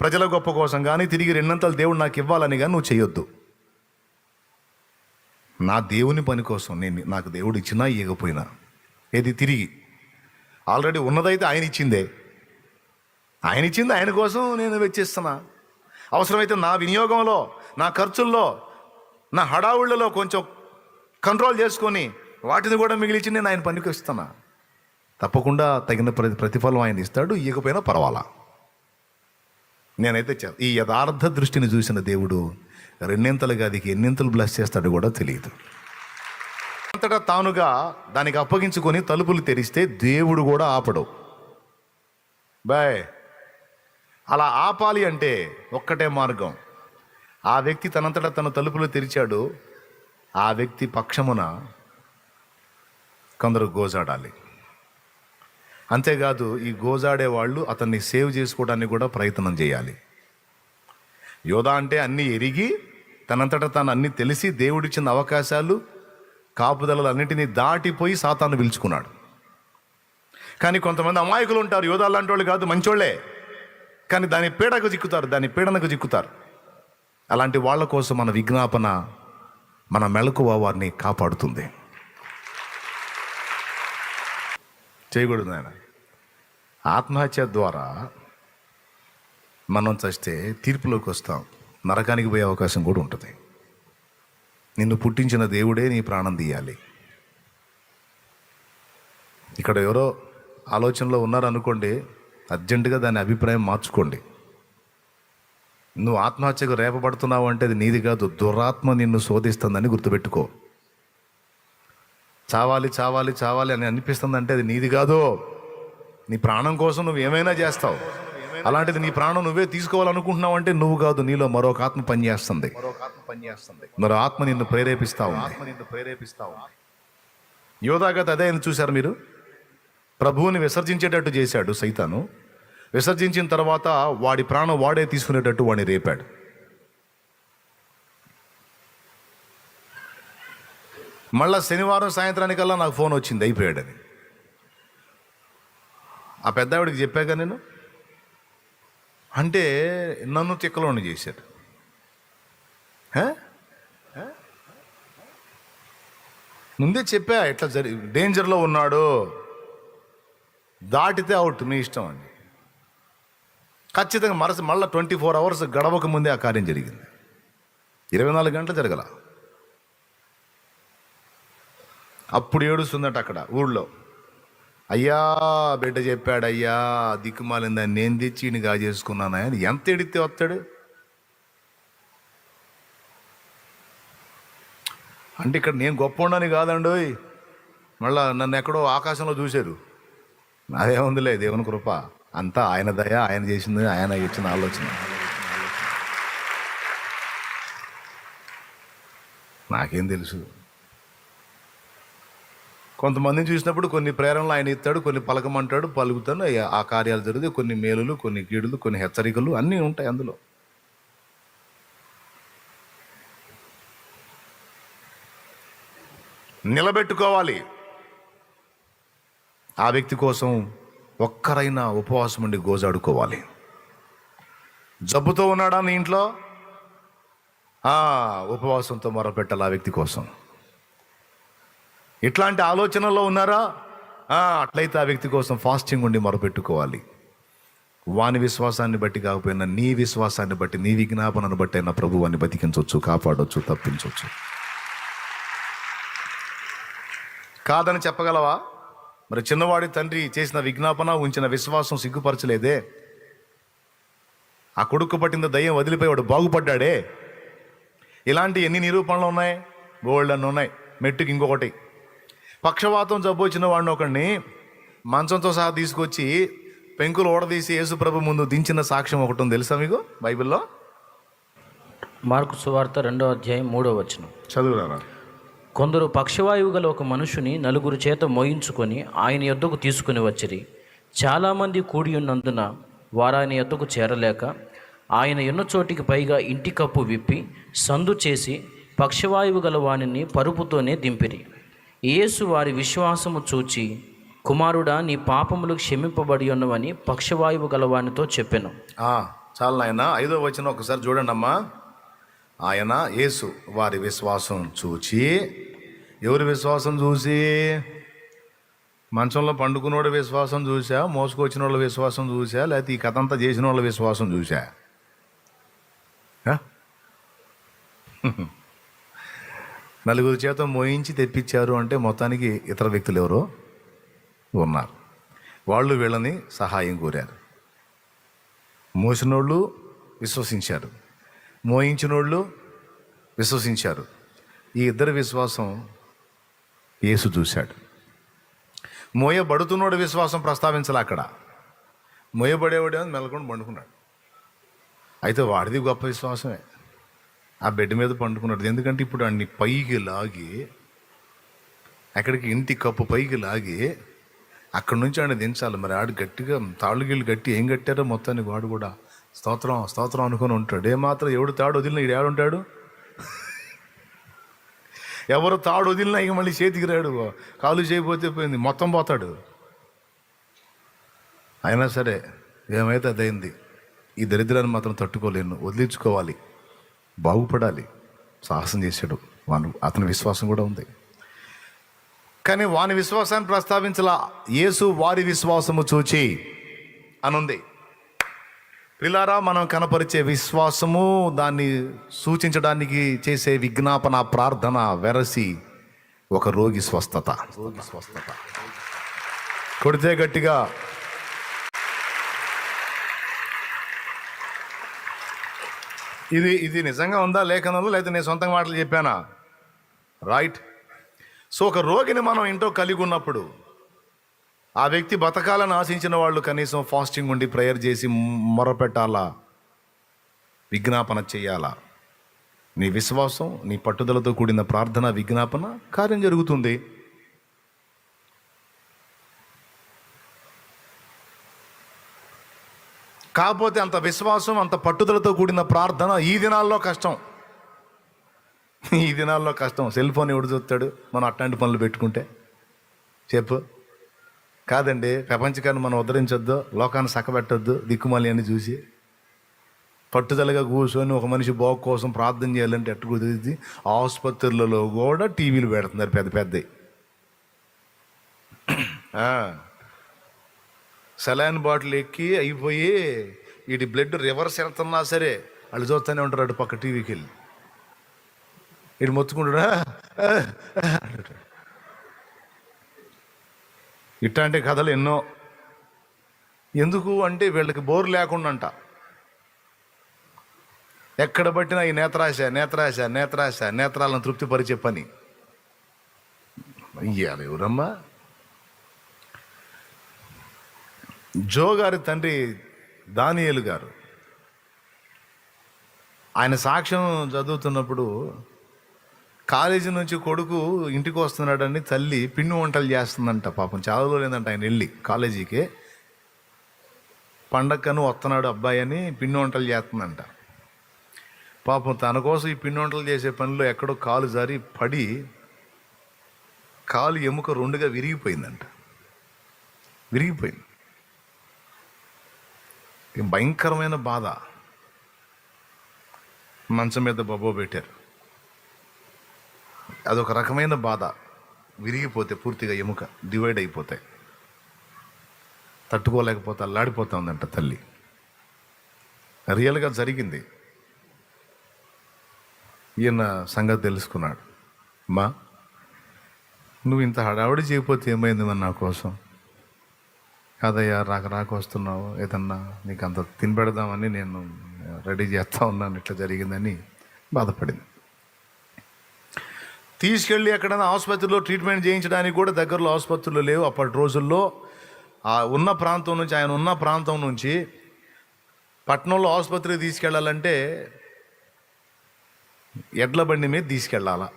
ప్రజల గొప్ప కోసం కానీ తిరిగి రెండంతలు దేవుడు నాకు ఇవ్వాలని కానీ నువ్వు చేయొద్దు. నా దేవుని పని కోసం నాకు దేవుడు ఇచ్చినా ఇవ్వకపోయినా ఏది తిరిగి ఆల్రెడీ ఉన్నదైతే ఆయన ఇచ్చింది ఆయన కోసం నేను వెచ్చిస్తున్నా. అవసరమైతే నా వినియోగంలో, నా ఖర్చుల్లో, నా హడావుళ్ళలో కొంచెం కంట్రోల్ చేసుకొని వాటిని కూడా మిగిలిచి నేను ఆయన పనికి ఇస్తున్నా. తప్పకుండా తగిన ప్రతిఫలం ఆయన ఇస్తాడు. ఇవ్వకపోయినా పర్వాలా. నేనైతే ఈ యథార్థ దృష్టిని చూసిన దేవుడు రెండింతలుగా అదికి ఎన్నింతలు బ్లెస్ చేస్తాడో కూడా తెలియదు. అంతటా తానుగా దానికి అప్పగించుకొని తలుపులు తెరిస్తే దేవుడు కూడా ఆపడు. బాయ్ అలా ఆపాలి అంటే ఒక్కటే మార్గం. ఆ వ్యక్తి తనంతటా తన తలుపులు తెరిచాడు, ఆ వ్యక్తి పక్షమున కొందరు గోజాడాలి. అంతేకాదు ఈ గోజాడే వాళ్ళు అతన్ని సేవ్ చేసుకోవడానికి కూడా ప్రయత్నం చేయాలి. యోధా అంటే అన్నీ ఎరిగి తనంతటా తాను అన్నీ తెలిసి దేవుడిచ్చిన అవకాశాలు కాపుదలలు అన్నింటినీ దాటిపోయి సాతాను పిలుచుకున్నాడు. కానీ కొంతమంది అమాయకులు ఉంటారు, యోధా లాంటి వాళ్ళు కాదు, మంచోళ్లే, కానీ దాని పీడనకు చిక్కుతారు. అలాంటి వాళ్ళ కోసం మన విజ్ఞాపన, మన మెలకువ వారిని కాపాడుతుంది. చేయకూడదు ఆయన. ఆత్మహత్య ద్వారా మనం చస్తే తీర్పులోకి వస్తాం, నరకానికి పోయే అవకాశం కూడా ఉంటుంది. నిన్ను పుట్టించిన దేవుడే నీ ప్రాణం తీయాలి. ఇక్కడ ఎవరో ఆలోచనలో ఉన్నారనుకోండి, అర్జెంటుగా దాని అభిప్రాయం మార్చుకోండి. నువ్వు ఆత్మహత్యకు రేపబడుతున్నావు అంటే అది నీది కాదు, దురాత్మ నిన్ను శోధిస్తుందని గుర్తుపెట్టుకో. చావాలి అని అనిపిస్తుందంటే అది నీది కాదు, నీ ప్రాణం కోసం నువ్వు ఏమైనా చేస్తావు. అలాంటిది నీ ప్రాణం నువ్వే తీసుకోవాలనుకుంటున్నావు అంటే నువ్వు కాదు, నీలో మరొక ఆత్మ పనిచేస్తుంది. మరో ఆత్మ నిన్ను ప్రేరేపిస్తావు. యోధాగత అదే అని చూశారు మీరు. ప్రభువుని విసర్జించేటట్టు చేశాడు సైతాను. విసర్జించిన తర్వాత వాడి ప్రాణం వాడే తీసుకునేటట్టు వాడిని రేపాడు. మళ్ళా శనివారం సాయంత్రానికల్లా నాకు ఫోన్ వచ్చింది, అయిపోయాడని. ఆ పెద్ద ఆవిడికి చెప్పాక నేను, అంటే నన్ను తిక్కలోని చేశాడు. ముందే చెప్పా ఎట్లా డేంజర్లో ఉన్నాడు, దాటితే అవుట్, మీ ఇష్టం అండి. ఖచ్చితంగా మళ్ళీ 24 hours గడవక ముందే ఆ కార్యం జరిగింది. 24 గంటలు జరగల. అప్పుడు ఏడుస్తుందట అక్కడ ఊళ్ళో. అయ్యా బిడ్డ చెప్పాడు, అయ్యా దిక్కుమాలిందని నేను తెచ్చి ఈయన చేసుకున్నానా అని. ఎంత ఎడితే వస్తాడు అంటే ఇక్కడ నేను గొప్ప ఉండని కాదండి, మళ్ళా నన్ను ఎక్కడో ఆకాశంలో చూశారు. అదేముందిలే, దేవుని కృప అంతా ఆయన దయ, ఆయన చేసింది, ఆయన ఇచ్చిన ఆలోచన. నాకేం తెలుసు. కొంతమందిని చూసినప్పుడు కొన్ని ప్రేరణలు ఆయన ఇస్తాడు, కొన్ని పలకమంటాడు, పలుకుతాడు, ఆ కార్యాలు జరుగుతాయి. కొన్ని మేలులు, కొన్ని కీడులు, కొన్ని హెచ్చరికలు అన్నీ ఉంటాయి అందులో. నిలబెట్టుకోవాలి. ఆ వ్యక్తి కోసం ఒక్కరైనా ఉపవాసం ఉండి గోజాడుకోవాలి. జబ్బుతో ఉన్నాడా నీ ఇంట్లో, ఉపవాసంతో మొరపెట్టాలి ఆ వ్యక్తి కోసం. ఇట్లాంటి ఆలోచనలో ఉన్నారా, అట్లయితే ఆ వ్యక్తి కోసం ఫాస్టింగ్ ఉండి మొరపెట్టుకోవాలి. వాని విశ్వాసాన్ని బట్టి కాకపోయినా నీ విశ్వాసాన్ని బట్టి, నీ విజ్ఞాపనను బట్టి అయినా ప్రభువాన్ని బతికించవచ్చు, కాపాడవచ్చు, తప్పించవచ్చు. కాదని చెప్పగలవా? మరి చిన్నవాడి తండ్రి చేసిన విజ్ఞాపన, ఉంచిన విశ్వాసం సిగ్గుపరచలేదే. ఆ కొడుకు పట్టిన దయ్యం వదిలిపోయాడు, బాగుపడ్డాడే. ఇలాంటి ఎన్ని నిరూపణలు ఉన్నాయి, బోల్డ్ అన్నీ ఉన్నాయి. మెట్టుకి ఇంకొకటి, పక్షవాతం జబ్బు వచ్చిన వాడిని ఒకడిని మంచంతో సహా తీసుకొచ్చి పెంకులు ఓడదీసి యేసుప్రభు ముందు దించిన సాక్ష్యం ఒకటి ఉంది, తెలుసా మీకు బైబిల్లో? మార్కు సువార్త 2వ అధ్యాయం 3వ వచనం చదువురారా. కొందరు పక్షవాయువు గల ఒక మనుషుని 4 చేత మోయించుకొని ఆయన యొద్దకు తీసుకుని వచ్చిరి. చాలామంది కూడి ఉన్నందున వారు ఆయన యొద్దకు చేరలేక ఆయన ఎన్న చోటికి పైగా ఇంటి కప్పు విప్పి సందు చేసి పక్షవాయువు గల వానిని పరుపుతోనే దింపిరి. యేసు వారి విశ్వాసము చూచి, కుమారుడా, నీ పాపములు క్షమింపబడి ఉన్నవని పక్షవాయువు గలవానితో చెప్పెను. చాలా నాయన 5వ వచనం ఒకసారి చూడండి అమ్మా. ఆయన యేసు వారి విశ్వాసం చూచి, ఎవరి విశ్వాసం చూసి? మంచంలో పండుకున్నోడి విశ్వాసం చూసా, మోసుకొచ్చిన వాళ్ళ విశ్వాసం చూసా, లేకపోతే ఈ కథ అంతా చేసిన వాళ్ళ విశ్వాసం చూసా? నలుగురు చేత మోయించి తెప్పించారు అంటే మొత్తానికి ఇతర వ్యక్తులు ఎవరో ఉన్నారు. వాళ్ళు వీళ్ళని సహాయం కోరారు. మోసినోళ్ళు విశ్వసించారు, మోయించినోళ్ళు విశ్వసించారు. ఈ ఇద్దరి విశ్వాసం యేసు చూశాడు. మోయబడుతున్నోడి విశ్వాసం ప్రస్తావించాలి అక్కడ. మోయబడేవాడే మెలకొని పండుకున్నాడు. అయితే వాడిది గొప్ప విశ్వాసమే. ఆ బెడ్ మీద పండుకున్నాడు. ఎందుకంటే ఇప్పుడు అన్ని పైకి లాగి, అక్కడికి ఇంటి కప్పు పైకి లాగి అక్కడి నుంచి ఆయన దించాలి. మరి ఆడు గట్టిగా తాళ్ళుగిళ్ళు గట్టి ఏం కట్టారో మొత్తానికి వాడు కూడా స్తోత్రం స్తోత్రం అనుకొని ఉంటాడు. ఏమాత్రం ఎవడు తాడు వదిలిన ఈడు ఏడుంటాడు? ఎవరు తాడు వదిలినా ఇక మళ్ళీ చేతికి రాడు. కాలు చేయకపోతే పోయింది, మొత్తం పోతాడు. అయినా సరే ఏమైతే అదైంది. ఈ దరిద్రాన్ని మాత్రం తట్టుకోలేను, వదిలించుకోవాలి, బాగుపడాలి. సాహసం చేశాడు. అతని విశ్వాసం కూడా ఉంది. కానీ వాని విశ్వాసాన్ని ప్రస్తావించలా. యేసు వారి విశ్వాసము చూచి అనుంది. పిల్లారా, మనం కనపరిచే విశ్వాసము, దాన్ని సూచించడానికి చేసే విజ్ఞాపన, ప్రార్థన, వెరసి ఒక రోగి స్వస్థత. కొడితే గట్టిగా ఇది నిజంగా ఉందా లేఖనంలో, లేకపోతే నేను సొంతంగా మాటలు చెప్పానా? రైట్. సో ఒక రోగిని మనం ఇంట్లో కలిగి ఉన్నప్పుడు, ఆ వ్యక్తి బతకాలని ఆశించిన వాళ్ళు కనీసం ఫాస్టింగ్ ఉండి ప్రేయర్ చేసి మొరపెట్టాలా, విజ్ఞాపన చేయాలా. నీ విశ్వాసం, నీ పట్టుదలతో కూడిన ప్రార్థన, విజ్ఞాపన, కార్యం జరుగుతుంది. కాకపోతే అంత విశ్వాసం, అంత పట్టుదలతో కూడిన ప్రార్థన ఈ దినాల్లో కష్టం. ఈ దినాల్లో కష్టం. సెల్ ఫోన్ ఎవడు చూస్తాడు మనం అట్లాంటి పనులు పెట్టుకుంటే? చెప్పు. కాదండి, ప్రపంచకాన్ని మనం ఉద్ధరించొద్దు, లోకాన్ని సక్కబెట్టొద్దు, దిక్కుమాలి అని చూసి పట్టుదలగా కూర్చొని ఒక మనిషి బాగు కోసం ప్రార్థన చేయాలంటే ఎట్టు కుదిరింది? ఆసుపత్రులలో కూడా టీవీలు పెడుతున్నారు పెద్ద పెద్దవి. సెలైన్ బాటిల్ ఎక్కి అయిపోయి వీటి బ్లడ్ రివర్స్ వెళ్తున్నా సరే వాళ్ళు చూస్తూనే ఉంటారు. అటు పక్క టీవీకి వెళ్ళి వీడు మొత్తుకుంటాడా ఇట్లాంటి కథలు ఎన్నో. ఎందుకు అంటే వీళ్ళకి బోర్ లేకుండా అంట. ఎక్కడ పట్టినా ఈ నేత్రాశ నేత్రాశ నేత్రాశ, నేత్రాలను తృప్తిపరిచే పని ఇయ్యాలి. ఎవరమ్మా? జో గారి తండ్రి దానియేలు గారు, ఆయన సాక్ష్యం చదువుతున్నప్పుడు కాలేజీ నుంచి కొడుకు ఇంటికి వస్తున్నాడని తల్లి పిండి వంటలు చేస్తుందంట. పాపం చదవలేదంట ఆయన వెళ్ళి కాలేజీకి. పండక్కను వస్తున్నాడు అబ్బాయి అని పిండి వంటలు చేస్తుందంట. పాపం తన కోసం ఈ పిండి వంటలు చేసే పనిలో ఎక్కడో కాలు జారి పడి కాలు ఎముక రెండుగా విరిగిపోయిందంట. విరిగిపోయింది. భయంకరమైన బాధ. మంచం మీద బొబ్బో పెట్టారు. అదొక రకమైన బాధ. విరిగిపోతే పూర్తిగా ఎముక డివైడ్ అయిపోతాయి. తట్టుకోలేకపోతే అల్లాడిపోతా ఉందంట తల్లి. రియల్గా జరిగింది. ఈయన సంగతి తెలుసుకున్నాడు. మా నువ్వు ఇంత హడావుడి చేయకపోతే ఏమైంది మరి నా కోసం? కాదయ్యా, రాక వస్తున్నావు, ఏదన్నా నీకు అంత తినబెడదామని నేను రెడీ చేస్తా ఉన్నాను, ఇట్లా జరిగిందని బాధపడింది. తీసుకెళ్ళి ఎక్కడైనా ఆసుపత్రిలో ట్రీట్మెంట్ చేయించడానికి కూడా దగ్గరలో ఆసుపత్రులు లేవు అప్పటి రోజుల్లో. ఉన్న ప్రాంతం నుంచి, ఆయన ఉన్న ప్రాంతం నుంచి పట్టణంలో ఆసుపత్రికి తీసుకెళ్ళాలంటే ఎడ్ల బండి మీద తీసుకెళ్ళాలా.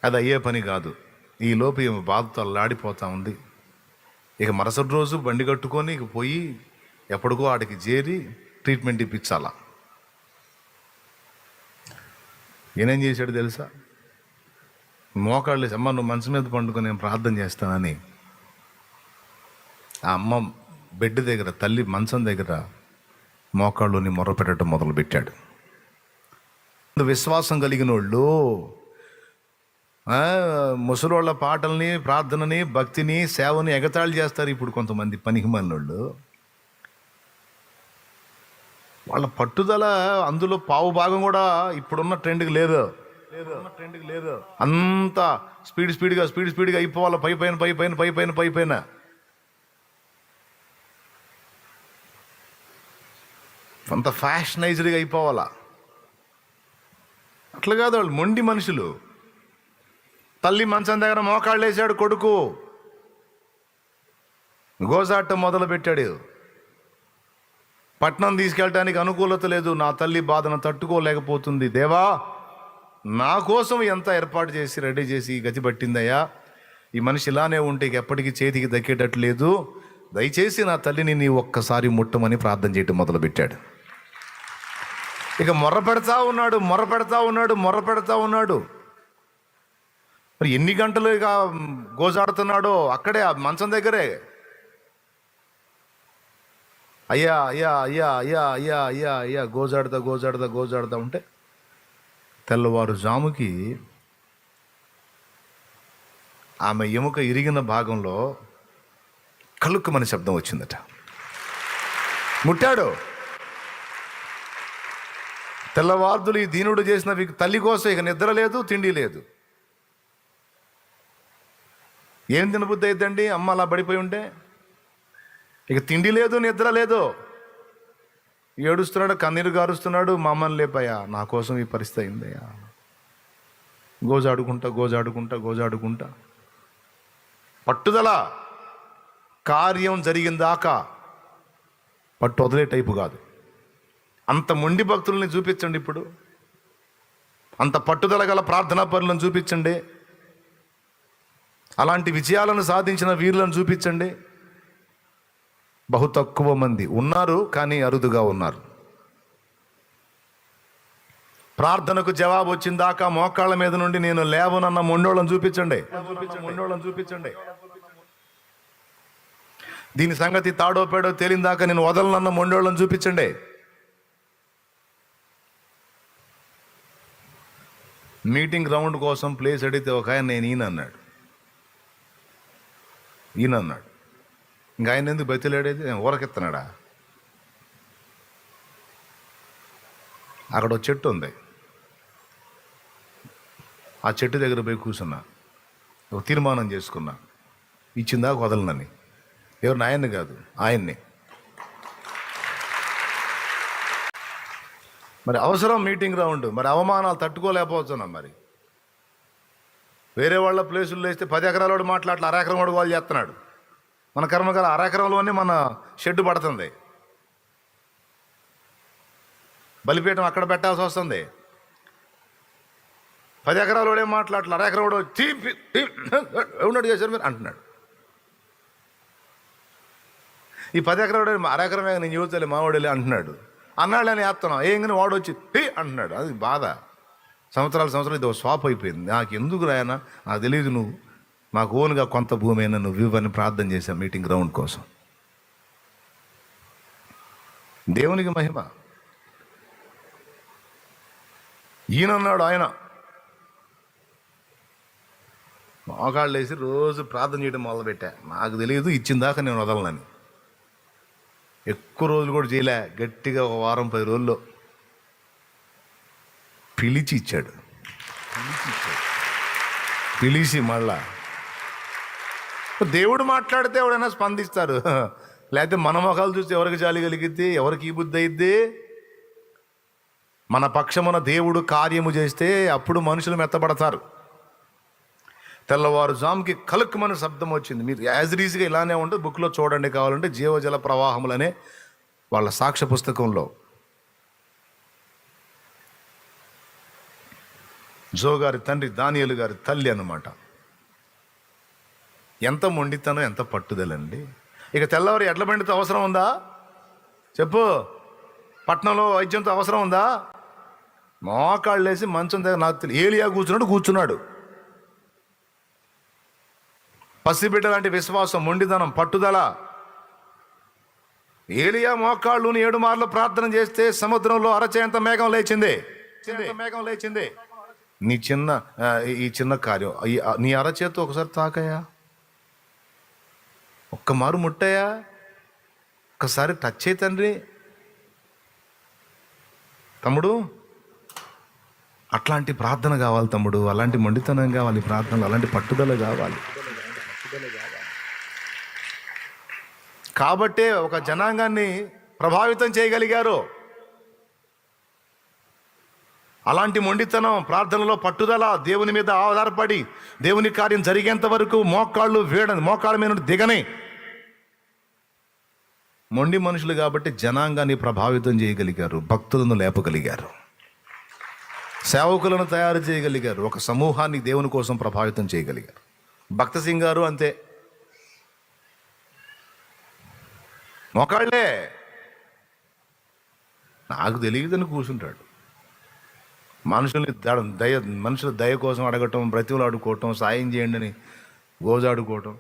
అది అయ్యే పని కాదు. ఈ లోపు ఏమి బాధతో అల్లాడిపోతూ ఉంది. ఇక మరుసటి రోజు బండి కట్టుకొని ఇక పోయి ఎప్పటికో ఆడికి చేరి ట్రీట్మెంట్ ఇప్పించాలా. ఈయనేం చేశాడు తెలుసా? మోకాళ్ళు, అమ్మ నువ్వు మంచం మీద పండుకొని నేను ప్రార్థన చేస్తానని ఆ అమ్మ బెడ్ దగ్గర, తల్లి మంచం దగ్గర మోకాళ్ళుని మొర్రపెట్టడం మొదలుపెట్టాడు. విశ్వాసం కలిగిన వాళ్ళు ముసలోళ్ళ పాటల్ని, ప్రార్థనని, భక్తిని, సేవని ఎగతాళి చేస్తారు. ఇప్పుడు కొంతమంది పనికిమాలినోళ్ళు వాళ్ళ పట్టుదల అందులో పావు భాగం కూడా ఇప్పుడున్న ట్రెండ్కి లేదు. అంత స్పీడ్గా అయిపోవాలి. పైపైన అంత ఫ్యాషనైజ్డ్గా అయిపోవాలా. అట్లా కాదు, వాళ్ళు మొండి మనుషులు. తల్లి మంచం దగ్గర మోకాళ్ళు వేసాడు కొడుకు, గోజాటం మొదలు పెట్టాడు. పట్నం తీసుకెళ్ళటానికి అనుకూలత లేదు, నా తల్లి బాధను తట్టుకోలేకపోతుంది. దేవా, నా కోసం ఎంత ఏర్పాటు చేసి రెడీ చేసి గతి పట్టిందయ్యా, ఈ మనిషి ఇలానే ఉంటే ఎప్పటికీ చేతికి దక్కేటట్టు లేదు, దయచేసి నా తల్లిని నీ ఒక్కసారి ముట్టమని ప్రార్థన చేయటం మొదలుపెట్టాడు. ఇక మొర్ర పెడతా ఉన్నాడు. మరి ఎన్ని గంటలు ఇక గోజాడుతున్నాడో అక్కడే ఆ మంచం దగ్గరే. అయ్యా గోజాడుతా ఉంటే తెల్లవారుజాముకి ఆమె ఎముక ఇరిగిన భాగంలో కలుక్కుమని శబ్దం వచ్చిందట. ముట్టాడు. తెల్లవార్దులు ఈ దీనుడు చేసిన తల్లి కోసం ఇక నిద్ర లేదు, తిండి లేదు. ఏం తినబుద్ధి అయిద్దండి అమ్మ అలా పడిపోయి ఉంటే? ఇక తిండి లేదు, నిద్ర లేదు. ఏడుస్తున్నాడు, కన్నీరు గారుస్తున్నాడు. మా అమ్మని లేపయ్యా, నా కోసం ఈ పరిస్థితి అయిందయ్యా. గోజాడుకుంటా పట్టుదల. కార్యం జరిగిందాకా పట్టు వదిలే టైపు కాదు. అంత మొండి భక్తుల్ని చూపించండి. ఇప్పుడు అంత పట్టుదల గల ప్రార్థనా పరులను చూపించండి. అలాంటి విజయాలను సాధించిన వీరులను చూపించండి. బహు తక్కువ మంది ఉన్నారు, కానీ అరుదుగా ఉన్నారు. ప్రార్థనకు జవాబు వచ్చిందాకా మోకాళ్ళ మీద నుండి నేను లేవనన్న మొండోళ్ళని చూపించండి. దీని సంగతి తాడో పేడో తేలిందాకా నేను వదలనన్న మొండోళ్ళని చూపించండి. మీటింగ్ గ్రౌండ్ కోసం ప్లేస్ అడిగితే ఒక ఆయన నేను ఈయన అన్నాడు. ఇంకా ఆయన ఎందుకు బతిలాడేది? ఊరకెత్తనాడా? అక్కడ ఒక చెట్టు ఉంది, ఆ చెట్టు దగ్గర పోయి కూర్చున్నా. ఒక తీర్మానం చేసుకున్నా, ఇచ్చిందా వదలనని. ఎవరు? ఆయన్ని కాదు, ఆయన్ని. మరి అవసరం మీటింగ్ గ్రౌండ్, మరి అవమానాలు తట్టుకోలేకపోతున్నాం. మరి వేరే వాళ్ళ ప్లేసుల్లో వేస్తే 10 ఎకరాల వాడు మాట్లాడలే, 1/2 ఎకరం వాడు వాళ్ళు చేస్తున్నాడు. మన కర్మకాల 1/2 ఎకరంలోనే మన షెడ్డు పడుతుంది. బలిపీఠం అక్కడ పెట్టాల్సి వస్తుంది. 10 ఎకరాల వాడు ఏం మాట్లాడలే, 1/2 ఎకరం వాడు ఎవడు చేశారు మీరు అంటున్నాడు. ఈ 10 ఎకరాలు 1/2 ఎకరమే నేను యువతలే మావాడేలే అంటున్నాడు. అన్నాళ్ళని వేస్తున్నాం, ఏంగని వాడు వచ్చి అంటున్నాడు. అది బాధ. సంవత్సరాలు ఇది స్వాప్ అయిపోయింది. నాకు ఎందుకు రాయనా నాకు తెలియదు, నువ్వు మాకు ఓన్గా కొంత భూమి అయినా నువ్వు ఇవ్వని ప్రార్థన చేశావు మీటింగ్ గ్రౌండ్ కోసం. దేవునికి మహిమ. ఈయనన్నాడు, ఆయన మోకాళ్ళు వేసి రోజు ప్రార్థన చేయడం మొదలుపెట్టా. నాకు తెలియదు ఇచ్చిందాకా నేను వదలనని. ఎక్కువ రోజులు కూడా చేయలే, గట్టిగా ఒక వారం 10 రోజుల్లో పిలిచి ఇచ్చాడు. పిలిచి మళ్ళా దేవుడు మాట్లాడితే ఎవడైనా స్పందిస్తారు. లేకపోతే మన మొఖాలు చూస్తే ఎవరికి జాలి కలిగిద్ది, ఎవరికి ఈ బుద్ధి అయిద్ది? మన పక్షమున దేవుడు కార్యము చేస్తే అప్పుడు మనుషులు మెత్తబడతారు. తెల్లవారుజాముకి కలుక్కుమని శబ్దం వచ్చింది. మీరు యాజ్ ఈజీగా ఇలానే ఉంటుంది, బుక్లో చూడండి కావాలంటే, జీవజల ప్రవాహములనే వాళ్ళ సాక్ష్య పుస్తకంలో. జో గారి తండ్రి దానియేలు గారి తల్లి అన్నమాట. ఎంత మొండితనం, ఎంత పట్టుదలండి. ఇక తెల్లవారు ఎడ్ల బండితో అవసరం ఉందా చెప్పు? పట్నంలో వైద్యంతో అవసరం ఉందా? మోకాళ్ళు వేసి మంచం దగ్గర, నాకు తెలియదు, ఏలియా కూర్చున్నాడు. పసిబిడ్డ లాంటి విశ్వాసం, మొండితనం, పట్టుదల. ఏలియా మోకాళ్ళుని 7 మార్లు ప్రార్థన చేస్తే సముద్రంలో అరచేంత మేఘం లేచింది. నీ చిన్న ఈ చిన్న కార్యం నీ అరచేత ఒకసారి తాకయా, ఒక్క మారు ముట్టయా, ఒక్కసారి టచ్ అయ్యి తండ్రి. తమ్ముడు అట్లాంటి ప్రార్థన కావాలి తమ్ముడు, అలాంటి మొండితనం కావాలి ప్రార్థనలు, అలాంటి పట్టుదల కావాలి. కాబట్టే ఒక జనాంగాన్ని ప్రభావితం చేయగలిగారు. అలాంటి మొండితనం, ప్రార్థనలో పట్టుదల, దేవుని మీద ఆధారపడి దేవుని కార్యం జరిగేంత వరకు మోకాళ్ళ మీద దిగని మొండి మనుషులు కాబట్టి జనాంగాన్ని ప్రభావితం చేయగలిగారు, భక్తులను లేపగలిగారు, సేవకులను తయారు చేయగలిగారు, ఒక సమూహాన్ని దేవుని కోసం ప్రభావితం చేయగలిగారు. భక్త సింగ్ గారు అంతే, మోకాళ్ళే. నాకు తెలియదని కూర్చుంటాడు. మనుషుల దయ కోసం అడగటం, బ్రతిమలాడుకోవటం, సాయం చేయండి అని గోజాడుకోవటం.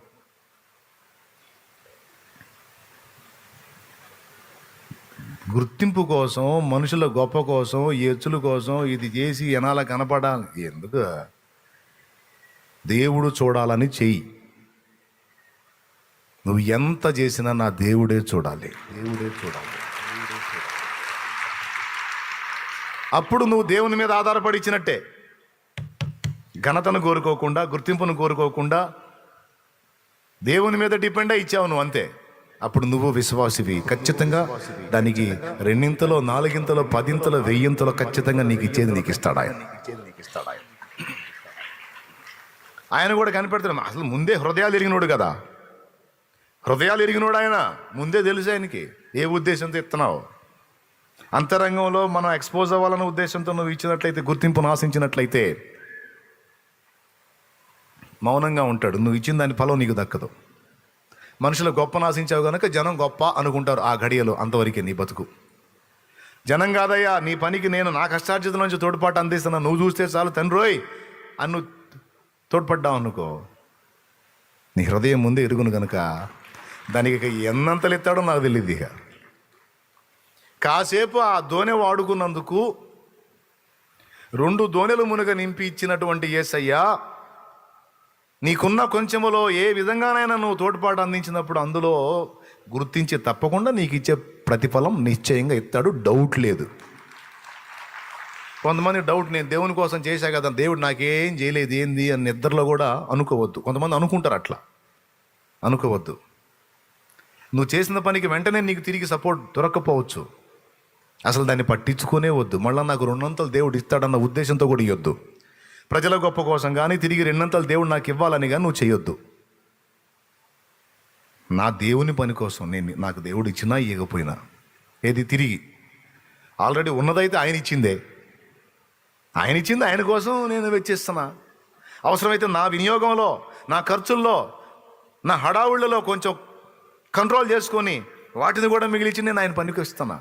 గుర్తింపు కోసం, మనుషుల గొప్ప కోసం, ఎచ్చుల కోసం ఇది చేసి ఎనాల కనపడాలి. ఎందుకు? దేవుడు చూడాలని చెయ్యి. నువ్వు ఎంత చేసినా నా దేవుడే చూడాలి. అప్పుడు నువ్వు దేవుని మీద ఆధారపడి ఇచ్చినట్టే. ఘనతను కోరుకోకుండా, గుర్తింపును కోరుకోకుండా దేవుని మీద డిపెండ్ అయి ఇచ్చావు నువ్వు, అంతే. అప్పుడు నువ్వు విశ్వాసివి. ఖచ్చితంగా దానికి 2 4 10 1000 ఖచ్చితంగా నీకు ఇచ్చేది నీకు ఇస్తాడు ఆయన. ఆయన కూడా కనిపెడతాడు. అసలు ముందే హృదయాలు ఎరిగినోడు కదా, హృదయాలు ఎరిగినోడు ఆయన. ముందే తెలుసు ఆయనకి ఏ ఉద్దేశంతో ఇస్తున్నావు. అంతరంగంలో మనం ఎక్స్పోజ్ అవ్వాలన్న ఉద్దేశంతో నువ్వు ఇచ్చినట్లయితే, గుర్తింపును ఆశించినట్లయితే మౌనంగా ఉంటాడు. నువ్వు ఇచ్చిన దాని ఫలం నీకు దక్కదు. మనుషుల గొప్పను ఆశించావు కనుక జనం గొప్ప అనుకుంటారు ఆ ఘడియలో. అంతవరకే నీ బతుకు. జనం కాదయ్యా, నీ పనికి నేను నా కష్టార్జితం నుంచి తోడ్పాటు అందిస్తున్నా, నువ్వు చూస్తే చాలు తండ్రోయ్ అని నువ్వు తోడ్పడ్డావు అనుకో, నీ హృదయం ముందే ఎరుగును కనుక దానికి ఎన్నంతలు ఎత్తాడో నాకు తెలియదు. ఇక కాసేపు ఆ దోణె వాడుకున్నందుకు 2 దోణెలు మునుగ నింపి ఇచ్చినటువంటి యేసయ్య నీకున్న కొంచెములో ఏ విధంగానైనా నువ్వు తోడ్పాటు అందించినప్పుడు అందులో గుర్తించి తప్పకుండా నీకు ఇచ్చే ప్రతిఫలం నిశ్చయంగా ఇస్తాడు, డౌట్ లేదు. కొంతమంది డౌట్, నేను దేవుని కోసం చేశా కదా, దేవుడు నాకేం చేయలేదు ఏంది అని నిద్రలో కూడా అనుకోవద్దు. కొంతమంది అనుకుంటారు, అట్లా అనుకోవద్దు. నువ్వు చేసిన పనికి వెంటనే నీకు తిరిగి సపోర్ట్ దొరక్కపోవచ్చు. అసలు దాన్ని పట్టించుకునే వద్దు. మళ్ళీ నాకు 200 దేవుడు ఇస్తాడన్న ఉద్దేశంతో కూడా ఇవ్వద్దు. ప్రజల గొప్ప కోసం కానీ తిరిగి 200 దేవుడు నాకు ఇవ్వాలని కానీ నువ్వు చేయొద్దు. నా దేవుని పని కోసం నాకు దేవుడు ఇచ్చినా ఇవ్వకపోయినా ఏది తిరిగి ఆల్రెడీ ఉన్నదైతే ఆయన ఇచ్చింది ఆయన కోసం నేను వెచ్చిస్తున్నా. అవసరమైతే నా వినియోగంలో, నా ఖర్చుల్లో, నా హడావుళ్ళలో కొంచెం కంట్రోల్ చేసుకొని వాటిని కూడా మిగిలిచి నేను ఆయన పనికి ఇస్తున్నా.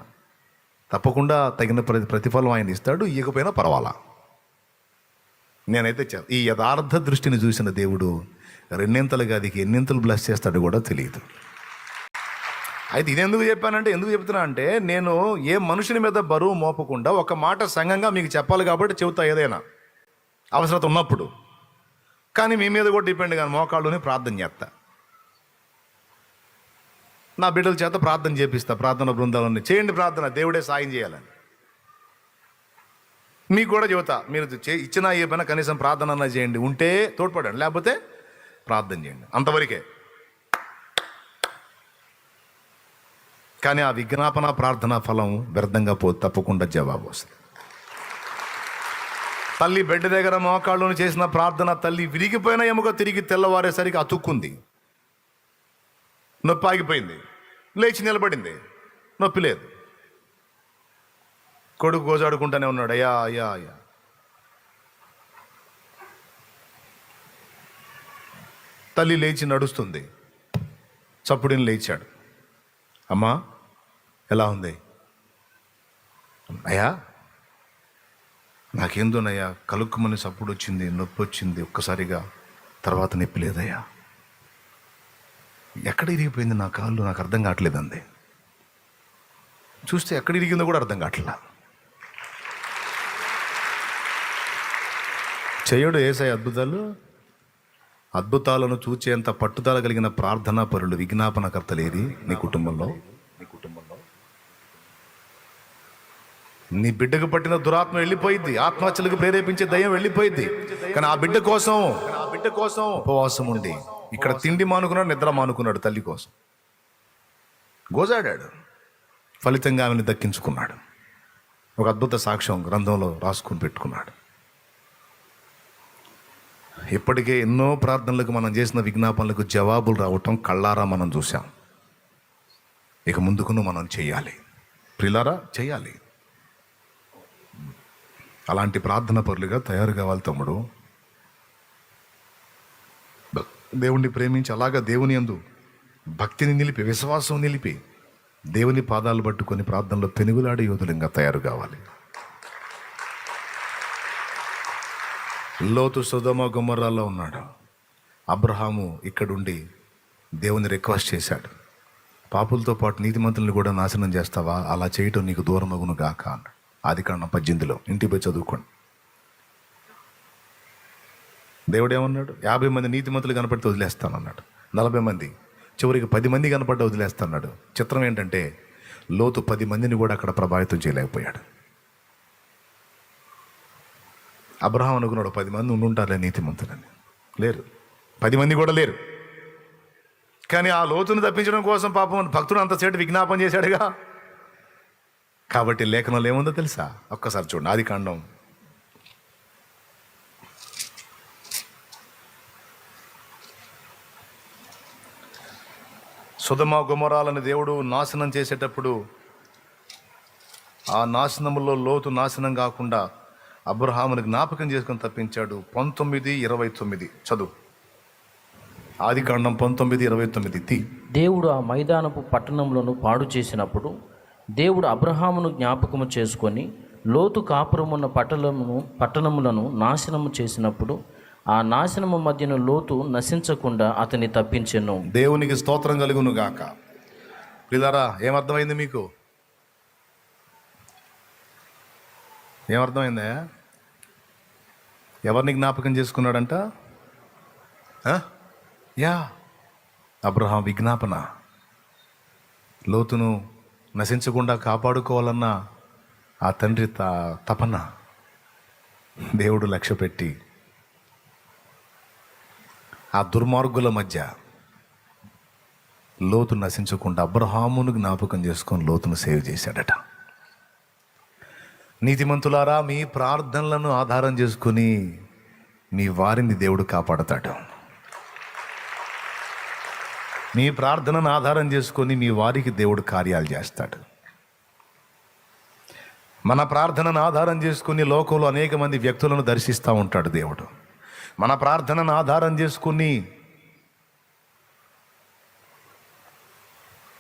తప్పకుండా తగిన ప్రతిఫలం ఆయన ఇస్తాడు, ఇవ్వకపోయినా పర్వాలా. నేనైతే ఈ యథార్థ దృష్టిని చూసిన దేవుడు 2 అదికి ఎన్నింతలు బ్లెస్ చేస్తాడు కూడా తెలియదు. అయితే ఇది ఎందుకు చెప్తున్నా అంటే నేను ఏ మనుషుని మీద బరువు మోపకుండా ఒక మాట సంఘంగా మీకు చెప్పాలి కాబట్టి చెబుతా, ఏదైనా అవసరత ఉన్నప్పుడు. కానీ మీ మీద కూడా డిపెండ్ కానీ మోకాళ్ళుని ప్రార్థన చేస్తా, నా బిడ్డల చేత ప్రార్థన చేపిస్తా. ప్రార్థన బృందాలని చేయండి, ప్రార్థన దేవుడే సాయం చేయాలని మీకు కూడా చెబుతా. మీరు ఇచ్చినా ఏ పైన కనీసం ప్రార్థన అన్నా చేయండి, ఉంటే తోడ్పడండి, లేకపోతే ప్రార్థన చేయండి, అంతవరకే. కానీ ఆ విజ్ఞాపన ప్రార్థన ఫలం వ్యర్థంగా తప్పకుండా జవాబు వస్తుంది. తల్లి బెడ్ దగ్గర మోకాళ్ళను చేసిన ప్రార్థన, తల్లి విరిగిపోయిన ఎముక తిరిగి తెల్లవారేసరికి అతుక్కుంది, నొప్పి ఆగిపోయింది, లేచి నిలబడింది, నొప్పి లేదు. కొడుకు గోజాడుకుంటూనే ఉన్నాడు, అయ్యా అయ్యా అయ్యా. తల్లి లేచి నడుస్తుంది, చప్పుడిని లేచాడు. అమ్మా ఎలా ఉంది? అయ్యా నాకేందోనయ్యా, కలుక్కుమని చప్పుడు వచ్చింది, నొప్పి వచ్చింది ఒక్కసారిగా, తర్వాత నొప్పి లేదయ్యా. ఎక్కడ ఇరిగిపోయింది నా కాళ్ళు, నాకు అర్థం కావట్లేదండి. చూస్తే ఎక్కడ ఇరిగిందో కూడా అర్థం కావట్లా. చేయడు యేసయ్య అద్భుతాలు. అద్భుతాలను చూచేంత పట్టుదల కలిగిన ప్రార్థనా పరులు, విజ్ఞాపనకర్తలేరి నీ కుటుంబంలో? నీ బిడ్డకు పట్టిన దురాత్మ వెళ్ళిపోయింది, ఆత్మహత్యలకు ప్రేరేపించే దయ్యం వెళ్ళిపోయింది. కానీ ఆ బిడ్డ కోసం ఉపవాసం ఉండి ఇక్కడ తిండి మానుకున్నాడు, నిద్ర మానుకున్నాడు, తల్లి కోసం గోజాడాడు. ఫలితంగా ఆమెను దక్కించుకున్నాడు. ఒక అద్భుత సాక్ష్యం గ్రంథంలో రాసుకుని పెట్టుకున్నాడు. ఇప్పటికే ఎన్నో ప్రార్థనలకు మనం చేసిన విజ్ఞాపనలకు జవాబులు రావటం కళ్ళారా మనం చూసాం. ఇక ముందుకును మనం చెయ్యాలి, ప్రిలారా చెయ్యాలి. అలాంటి ప్రార్థన పరులుగా తయారు కావాలి తమ్ముడు. దేవుణ్ణి ప్రేమించి అలాగా దేవుని యందు భక్తిని నిలిపి, విశ్వాసం నిలిపి, దేవుని పాదాలు పట్టుకొని ప్రార్థనలో పెనుగులాడే యోధులంగా తయారు కావాలి. లోతు సొదొమ గొమొర్రాలో ఉన్నాడు. అబ్రహాము ఇక్కడుండి దేవుని రిక్వెస్ట్ చేశాడు, పాపులతో పాటు నీతిమంతులను కూడా నాశనం చేస్తావా? అలా చేయటం నీకు దూరమగును గాక అన్నాడు. ఆదికాండం 18లో ఇంటికి పోయి చదువుకోండి. దేవుడు ఏమన్నాడు? 50 మంది నీతిమంతులు కనపడితే వదిలేస్తానన్నాడు. 40 మంది, చివరికి 10 మంది కనపడ్డా వదిలేస్తాన్నాడు. చిత్రం ఏంటంటే లోతు 10 మందిని కూడా అక్కడ ప్రభావితం చేయలేకపోయాడు. అబ్రహాం అనుకున్నాడు 10 మంది ఉండుంటారులే నీతిమంతులని. లేరు, 10 మంది కూడా లేరు. కానీ ఆ లోతును తప్పించడం కోసం పాపం భక్తుడు అంతసేటు విజ్ఞాపన చేశాడుగా. కాబట్టి లేఖనంలో ఏముందో తెలుసా? ఒక్కసారి చూడండి, ఆదికాండం 1 సొదొమ గొమొర్రాలను దేవుడు నాశనం చేసేటప్పుడు ఆ నాశనంలో లోతు నాశనం కాకుండా అబ్రహాముని జ్ఞాపకం చేసుకొని తప్పించాడు. 19:29 చదువు. ఆదికాండం 19:29. దేవుడు ఆ మైదానపు పట్టణములను పాడు చేసినప్పుడు దేవుడు అబ్రహామును జ్ఞాపకము చేసుకొని లోతు కాపురమున్న పట్టణములను నాశనము చేసినప్పుడు ఆ నాశనము మధ్యన లోతు నశించకుండా అతన్ని తప్పించెను. దేవునికి స్తోత్రం కలుగును గాక. పిల్లరా, ఏమర్థమైంది మీకు? ఏమర్థమైందా? ఎవరిని జ్ఞాపకం చేసుకున్నాడంట? అబ్రహాం విజ్ఞాపన. లోతును నశించకుండా కాపాడుకోవాలన్న ఆ తండ్రి తపన దేవుడు లక్ష్య పెట్టి ఆ దుర్మార్గుల మధ్య లోతు నశించకుండా అబ్రహామును జ్ఞాపకం చేసుకొని లోతును సేవ్ చేశాడట. నీతిమంతులారా, మీ ప్రార్థనలను ఆధారం చేసుకుని మీ వారిని దేవుడు కాపాడతాడు. మీ ప్రార్థనను ఆధారం చేసుకొని మీ వారికి దేవుడు కార్యాలు చేస్తాడు. మన ప్రార్థనను ఆధారం చేసుకుని లోకంలో అనేక మంది వ్యక్తులను దర్శిస్తూ ఉంటాడు దేవుడు. మన ప్రార్థనను ఆధారం చేసుకుని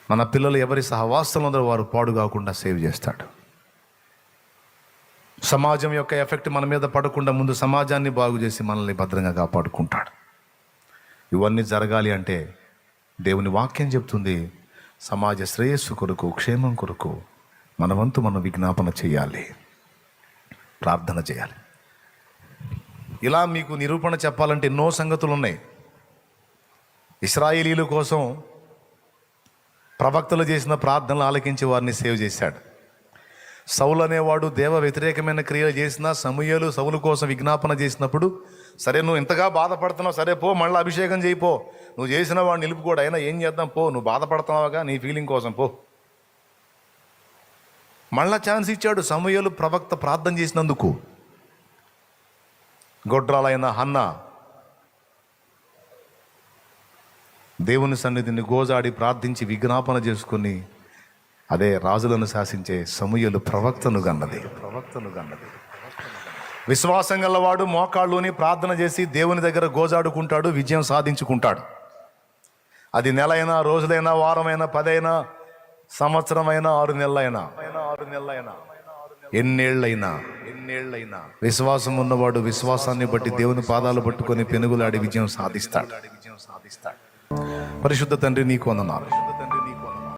మన పిల్లలు ఎవరి సహవాసంలో వారు పాడు కాకుండా సేవ్ చేస్తాడు. సమాజం యొక్క ఎఫెక్ట్ మన మీద పడకుండా ముందు సమాజాన్ని బాగు చేసి మనల్ని భద్రంగా కాపాడుకుంటాడు. ఇవన్నీ జరగాలి అంటే దేవుని వాక్యం చెప్తుంది, సమాజ శ్రేయస్సు కొరకు, క్షేమం కొరకు మన వంతు మనం విజ్ఞాపన చేయాలి, ప్రార్థన చేయాలి. ఇలా మీకు నిరూపణ చెప్పాలంటే ఎన్నో సంగతులు ఉన్నాయి. ఇశ్రాయేలీల కోసం ప్రవక్తలు చేసిన ప్రార్థనలు ఆలకించి వారిని సేవ్ చేశాడు. సౌలు అనేవాడు దేవ వ్యతిరేకమైన క్రియలు చేసినా సమూయేలు సౌలు కోసం విజ్ఞాపన చేసినప్పుడు, సరే నువ్వు ఇంతగా బాధపడుతున్నావు, సరే పో మళ్ళీ అభిషేకం చేయిపో, నువ్వు చేసిన వాడిని నిలుపుకోడు, అయినా ఏం చేద్దాం పో, నువ్వు బాధపడుతున్నావుగా నీ ఫీలింగ్ కోసం పో. మళ్ళా ఛాన్స్ ఇచ్చాడు సమూయేలు ప్రవక్త ప్రార్థన చేసినందుకు. గొడ్రాలైన హన్న దేవుని సన్నిధిని గోజాడి ప్రార్థించి విజ్ఞాపన చేసుకుని అదే రాజులను శాసించే సమూయేలు ప్రవక్తను గన్నది. విశ్వాసం గలవాడు మోకాళ్ళుని ప్రార్థన చేసి దేవుని దగ్గర గోజాడుకుంటాడు, విజయం సాధించుకుంటాడు. అది నెలైనా, రోజులైనా, వారమైనా, 10 అయినా, సంవత్సరమైనా, 6 నెలలైనా, ఎన్నేళ్ళైనా విశ్వాసం ఉన్నవాడు విశ్వాసాన్ని బట్టి దేవుని పాదాలు పట్టుకొని పెనుగులాడి విజయం సాధిస్తాడు. పరిశుద్ధ తండ్రి నీకు వందనాలు.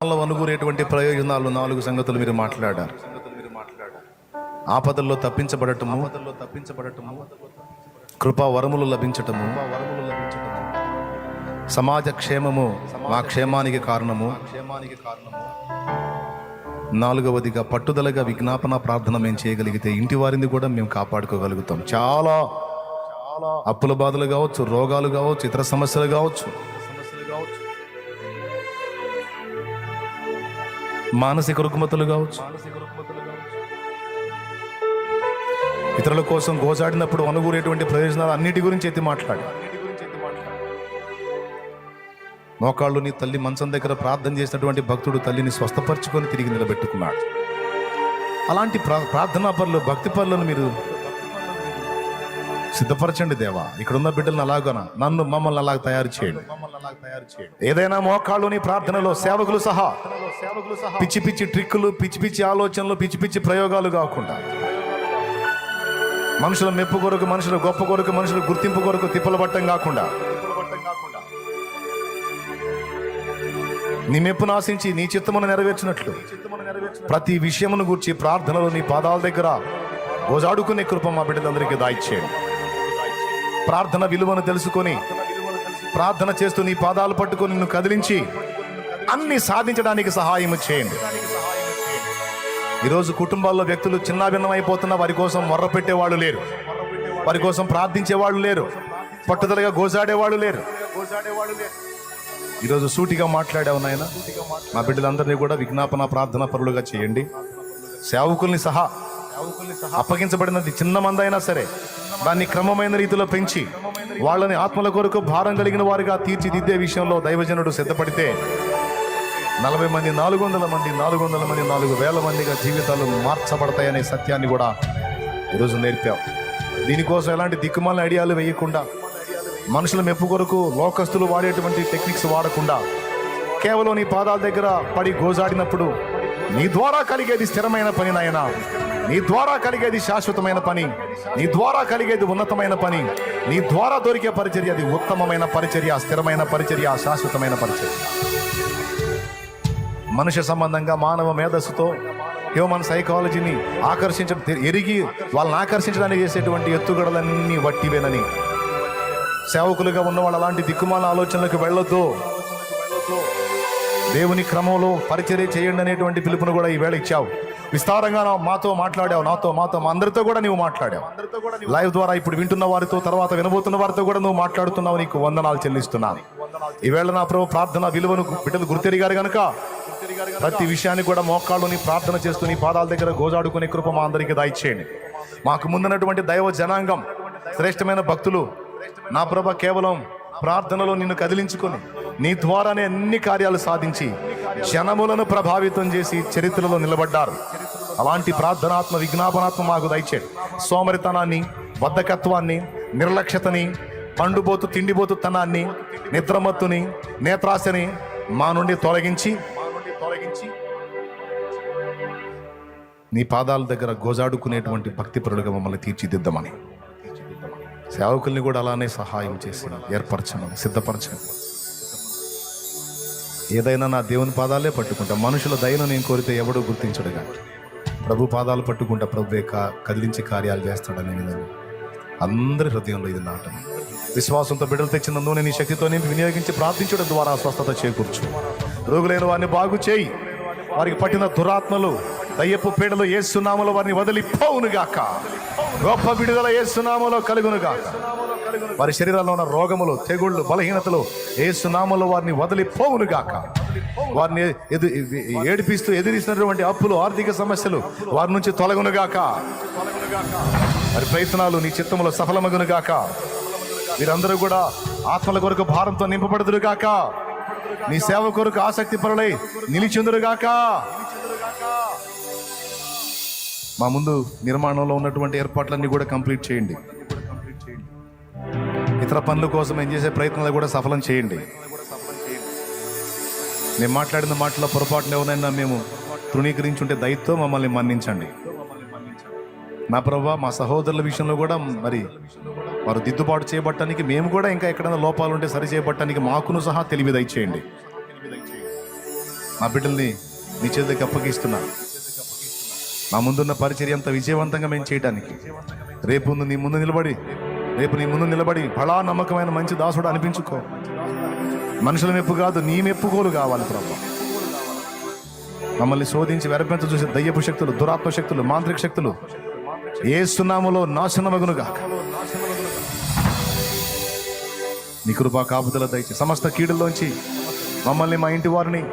అనుగురేటువంటి ప్రయోజనాలు 4 సంగతులు మీరు మాట్లాడారు. ఆపదల్లో తప్పించబడటము, కృపా వరములు లభించటము, సమాజ క్షేమము మా క్షేమానికి కారణము, 4వదిగా పట్టుదలగా విజ్ఞాపన ప్రార్థన మేము చేయగలిగితే ఇంటి వారిని కూడా మేము కాపాడుకోగలుగుతాం. చాలా అప్పుల బాధలు కావచ్చు, రోగాలు కావచ్చు, ఇతర సమస్యలు కావచ్చు, మానసిక రుగ్మతలు కావచ్చు, ఇతరుల కోసం గోజాడినప్పుడు అనుగురేటువంటి ప్రయోజనాలు అన్నిటి గురించి ఎత్తి మాట్లాడి, మోకాళ్ళు నీ తల్లి మంచం దగ్గర ప్రార్థన చేసినటువంటి భక్తుడు తల్లిని స్వస్థపరచుకొని తిరిగి నిలబెట్టుకున్నాడు. అలాంటి ప్రార్థనా పనులు, భక్తి పనులను మీరు సిద్ధపరచండి దేవా. ఇక్కడున్న బిడ్డలను అలాగన మమ్మల్ని అలాగ తయారు చేయండి. ఏదైనా మోకాళ్ళు నీ ప్రార్థనలో సేవకులు సహా పిచ్చి పిచ్చి ట్రిక్కులు, పిచ్చి పిచ్చి ఆలోచనలు, పిచ్చి పిచ్చి ప్రయోగాలు కాకుండా, మనుషుల మెప్పు కొరకు, మనుషుల గొప్ప కొరకు, మనుషుల గుర్తింపు కొరకు తిప్పలు పట్టం కాకుండా, నీ మెప్పును ఆశించి నీ చిత్తమును నెరవేర్చినట్లు ప్రతి విషయమును గూర్చి ప్రార్థనలో నీ పాదాల దగ్గర గోజాడుకునే కృప మా బిడ్డలందరికీ దాయిచ్చేయండి. ప్రార్థన విలువను తెలుసుకొని ప్రార్థన చేస్తూ నీ పాదాలు పట్టుకొని నిన్ను కదిలించి అన్ని సాధించడానికి సహాయం చేయండి. ఈరోజు కుటుంబాల్లో వ్యక్తులు చిన్నాభిన్నం అయిపోతున్న, వారి కోసం మొర్ర పెట్టేవాళ్ళు లేరు, వారి కోసం ప్రార్థించేవాళ్ళు లేరు, పట్టుదలగా గోజాడేవాళ్ళు లేరు. ఈరోజు సూటిగా మాట్లాడావు నాయన. మా బిడ్డలందరినీ కూడా విజ్ఞాపన ప్రార్థన పరులుగా చేయండి. సేవకుల్ని సహా అప్పగించబడినది చిన్న మందైనా సరే దాన్ని క్రమమైన రీతిలో పెంచి వాళ్ళని ఆత్మల కొరకు భారం కలిగిన వారిగా తీర్చిదిద్దే విషయంలో దైవజనుడు సిద్ధపడితే 40 మంది, 400 మంది, 400 మంది, 4,000 మందిగా జీవితాలు మార్చబడతాయనే సత్యాన్ని కూడా ఈరోజు నేర్పావు. దీనికోసం ఎలాంటి దిక్కుమాలిన ఐడియాలు వేయకుండా, మనుషుల మెప్పు కొరకు లోకస్తులు వాడేటువంటి టెక్నిక్స్ వాడకుండా, కేవలం నీ పాదాల దగ్గర పడి గోజాడినప్పుడు నీ ద్వారా కలిగేది స్థిరమైన పని నాయన, నీ ద్వారా కలిగేది శాశ్వతమైన పని, నీ ద్వారా కలిగేది ఉన్నతమైన పని, నీ ద్వారా దొరికే పరిచర్య అది ఉత్తమమైన పరిచర్య, స్థిరమైన పరిచర్య, శాశ్వతమైన పరిచర్య. మనుష్య సంబంధంగా మానవ మేధస్సుతో హ్యూమన్ సైకాలజీని ఎరిగి వాళ్ళని ఆకర్షించడానికి చేసేటువంటి ఎత్తుగడలన్నీ వట్టివేనని, సేవకులుగా ఉన్న వాళ్ళు అలాంటి దిక్కుమాల ఆలోచనలకు వెళ్ళొద్దు. దేవుని క్రమంలో పరిచర్య చేయండి అనేటువంటి పిలుపును కూడా ఈవేళ ఇచ్చావు. విస్తారంగా మాతో మాట్లాడావు, నాతో మాతో మా అందరితో కూడా నువ్వు మాట్లాడావు. లైవ్ ద్వారా ఇప్పుడు వింటున్న వారితో, తర్వాత వినబోతున్న వారితో కూడా నువ్వు మాట్లాడుతున్నావు. నీకు వందనాలు చెల్లిస్తున్నాను. ఈవేళ నా ప్రభు ప్రార్థన విలువను బిడ్డలు గుర్తెరిగారు గనుక ప్రతి విషయాన్ని కూడా మోకాళ్ళని ప్రార్థన చేస్తూ నీ పాదాల దగ్గర గోజాడుకునే కృప మా అందరికీ దయచేయండి. మాకు ముందున్నటువంటి దైవ జనాంగం, శ్రేష్టమైన భక్తులు నా ప్రభ కేవలం ప్రార్థనలో నిన్ను కదిలించుకొని నీ ద్వారానే అన్ని కార్యాలు సాధించి జనములను ప్రభావితం చేసి చరిత్రలో నిలబడ్డారు. అలాంటి ప్రార్థనాత్మ, విజ్ఞాపనాత్మ మాకు దయచేయండి. సోమరితనాన్ని, బద్ధకత్వాన్ని, నిర్లక్ష్యతని, పండుబోతు తిండిబోతు తనాన్ని, నిద్రమత్తుని, నేత్రాశని మా నుండి తొలగించి నీ పాదాల దగ్గర గోజాడుకునేటువంటి భక్తిపరులుగా మమ్మల్ని తీర్చిదిద్దమని, సేవకుల్ని కూడా అలానే సహాయం చేసి ఏర్పరచమని, సిద్ధపరచండి. ఏదైనా నా దేవుని పాదాలే పట్టుకుంటా, మనుషుల దయను నేను కోరితే ఎవడూ గుర్తించడుగా. ప్రభు పాదాలు పట్టుకుంటా, ప్రభువే కదిలించి కార్యాలు చేస్తాడనే విధంగా అందరి హృదయంలో ఇది నాటం. విశ్వాసంతో బిడ్డలు తెచ్చిన నూనె నీ శక్తితో నింపి వినియోగించి ప్రార్థించడం ద్వారా స్వస్థత చేకూర్చు. రోగులైన వారిని బాగు చేయి. వారికి పట్టిన దురాత్మలు, దయ్యపు పీడలు యేసు నామములో వారిని వదిలిపోవునుగాక. గొప్ప విడుదల యేసు నామములో కలుగునుగాక. వారి శరీరాల్లో ఉన్న రోగములు, తెగుళ్ళు, బలహీనతలు యేసు నామములో వారిని వదిలిపోవునుగాక. వారిని ఏడిపిస్తూ ఎదిరిస్తున్నటువంటి అప్పులు, ఆర్థిక సమస్యలు వారి నుంచి తొలగునుగాక. వారి ప్రయత్నాలు నీ చిత్తములో సఫలమగునుగాక. వీరందరూ కూడా ఆత్మల కొరకు భారంతో నింపబడుదురుగాక. నీ సేవ కొరకు ఆసక్తి పరులై నిలిచిందురుగాక. మా ముందు నిర్మాణంలో ఉన్నటువంటి ఏర్పాట్లన్నీ కూడా కంప్లీట్ చేయండి. ఇతర పనుల కోసం ఏం చేసే ప్రయత్నాలు కూడా సఫలం చేయండి. మేము మాట్లాడిన మాటలో పొరపాటున ఎవరైనా మేము తృణీకరించుంటే దయతో మమ్మల్ని మన్నించండి. నా ప్రభువా, మా సహోదరుల విషయంలో కూడా మరి వారు దిద్దుబాటు చేయబట్టడానికి, మేము కూడా ఇంకా ఎక్కడైనా లోపాలు ఉంటే సరి చేయబట్టడానికి మాకును సహా తెలివి దయచేయండి. మా బిడ్డల్ని నీ చేతికి అప్పగిస్తున్నా. మా ముందున్న పరిచర్య అంత విజయవంతంగా మేము చేయడానికి రేపు నీ ముందు నిలబడి బలా నమ్మకమైన మంచి దాసుడు అనిపించుకో. మనుషుల మెప్పు కాదు, నీ మెప్పుకోలు కావాలి ప్రభు. మమ్మల్ని శోధించి వెరపెంచ చూసే దయ్యపు శక్తులు, దురాత్మ శక్తులు, మాంత్రిక శక్తులు యేసు నామములో నాశనమగునుగాక. నీ కృపా కాపుదల దయచి సమస్త కీడుల్లోంచి మమ్మల్ని, మా ఇంటి వారిని,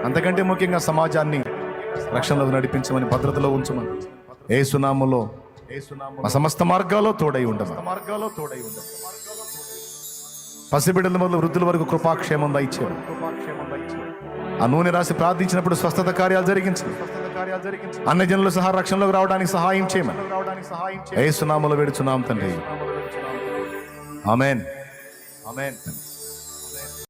అంతకంటే ముఖ్యంగా సమాజాన్ని రక్షణలో నడిపించమని, భద్రతలో ఉంచమని యేసు నామములో మా సమస్త మార్గాల్లో తోడై ఉండమని. పసిబిడ్డల మొదలు వృద్ధుల వరకు కృపాక్షేమం దయచేయమని. ఆ నూనె రాసి ప్రార్థించినప్పుడు స్వస్థత కార్యాలు జరిగించు. అన్ని జనులు సహా రక్షణలోకి రావడానికి సహాయం చేయమని యేసు నామములో వేడుచున్నాం తండ్రి. ఆమేన్.